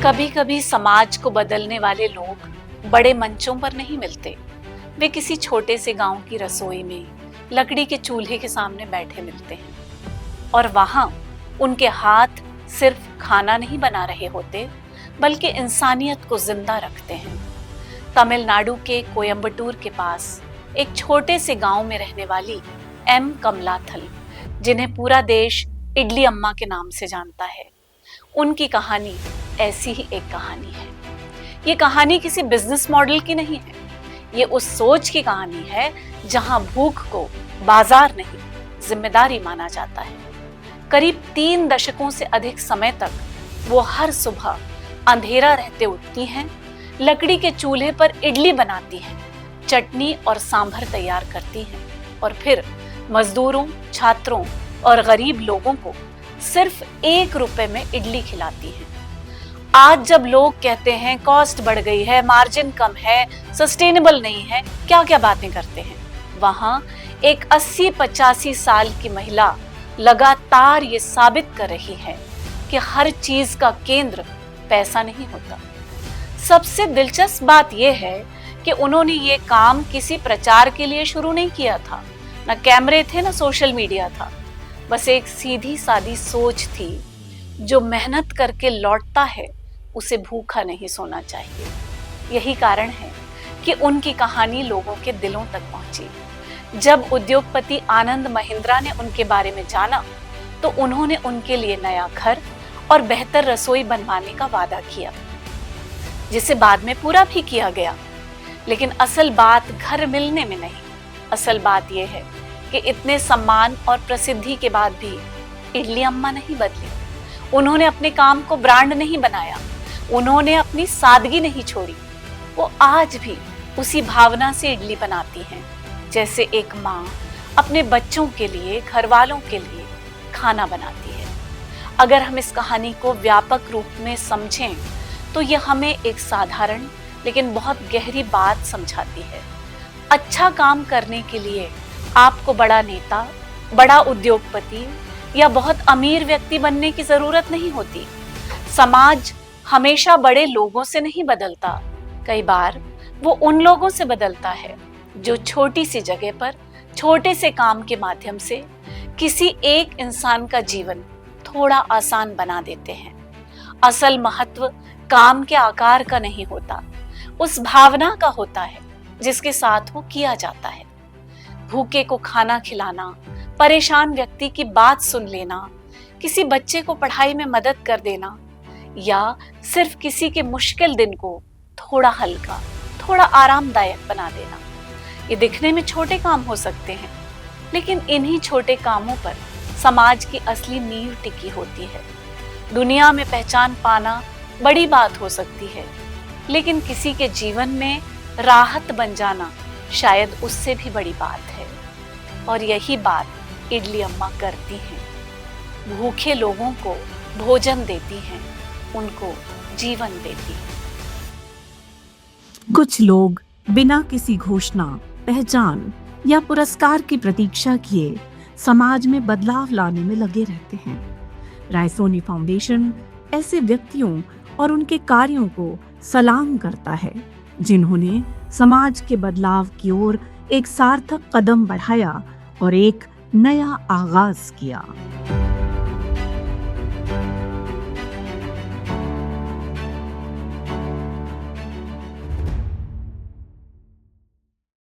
कभी कभी समाज को बदलने वाले लोग बड़े मंचों पर नहीं मिलते। वे किसी छोटे से गांव की रसोई में लकड़ी के चूल्हे के सामने बैठे मिलते हैं और वहां उनके हाथ सिर्फ खाना नहीं बना रहे होते बल्कि इंसानियत को जिंदा रखते हैं। तमिलनाडु के कोयम्बटूर के पास एक छोटे से गांव में रहने वाली एम कमलाथल, जिन्हें पूरा देश इडली अम्मा के नाम से जानता है, उनकी कहानी ऐसी ही एक कहानी है। ये कहानी किसी बिजनेस मॉडल की नहीं है, ये उस सोच की कहानी है जहां भूख को बाजार नहीं जिम्मेदारी माना जाता है। करीब 3 दशकों से अधिक समय तक वो हर सुबह अंधेरा रहते उठती हैं, लकड़ी के चूल्हे पर इडली बनाती हैं, चटनी और सांभर तैयार करती हैं और फिर मजदूरों, छात्रों और गरीब लोगों को सिर्फ 1 रुपए में इडली खिलाती हैं। आज जब लोग कहते हैं कॉस्ट बढ़ गई है, मार्जिन कम है, सस्टेनेबल नहीं है, क्या क्या बातें करते हैं, वहां एक 80-85 साल की महिला लगातार ये साबित कर रही है कि हर चीज का केंद्र पैसा नहीं होता। सबसे दिलचस्प बात यह है कि उन्होंने ये काम किसी प्रचार के लिए शुरू नहीं किया था। न कैमरे थे, न सोशल मीडिया था। बस एक सीधी सादी सोच थी, जो मेहनत करके लौटता है उसे भूखा नहीं सोना चाहिए। यही कारण है कि उनकी कहानी लोगों के दिलों तक पहुंची। जब उद्योगपति आनंद महिंद्रा ने उनके बारे में जाना तो उन्होंने उनके लिए नया घर और बेहतर रसोई बनवाने का वादा किया, जिसे बाद में पूरा भी किया गया। लेकिन असल बात घर मिलने में नहीं, असल बात यह है कि इतने सम्मान और प्रसिद्धि के बाद भी इडली अम्मा नहीं बदली। उन्होंने अपने काम को ब्रांड नहीं बनाया, उन्होंने अपनी सादगी नहीं छोड़ी। वो आज भी उसी भावना से इडली बनाती हैं, जैसे एक माँ अपने बच्चों के लिए, घर वालों के लिए खाना बनाती है। अगर हम इस कहानी को व्यापक रूप में समझें तो ये हमें एक साधारण लेकिन बहुत गहरी बात समझाती है। अच्छा काम करने के लिए आपको बड़ा नेता, बड़ा उद्योगपति या बहुत अमीर व्यक्ति बनने की जरूरत नहीं होती। समाज हमेशा बड़े लोगों से नहीं बदलता, कई बार वो उन लोगों से बदलता है जो छोटी सी जगह पर छोटे से काम के माध्यम से किसी एक इंसान का जीवन थोड़ा आसान बना देते हैं। असल महत्व काम के आकार का नहीं होता, उस भावना का होता है जिसके साथ वो किया जाता है। भूखे को खाना खिलाना, परेशान व्यक्ति की बात सुन लेना, किसी बच्चे को पढ़ाई में मदद कर देना या सिर्फ किसी के मुश्किल दिन को थोड़ा हल्का, थोड़ा आरामदायक बना देना, ये दिखने में छोटे काम हो सकते हैं, लेकिन इन्हीं छोटे कामों पर समाज की असली नींव टिकी होती है। दुनिया में पहचान पाना बड़ी बात हो सकती है, लेकिन किसी के जीवन में राहत बन जाना शायद उससे भी बड़ी बात है। और यही बात इडली अम्मा करती हैं। भूखे लोगों को भोजन देती हैं, उनको जीवन देती हैं। कुछ लोग बिना किसी घोषणा, पहचान या पुरस्कार की प्रतीक्षा किए समाज में बदलाव लाने में लगे रहते हैं। रायसोनी फाउंडेशन ऐसे व्यक्तियों और उनके कार्यों को सलाम करता है, जिन्होंने समाज के बदलाव की ओर एक सार्थक कदम बढ़ाया और एक नया आगाज किया।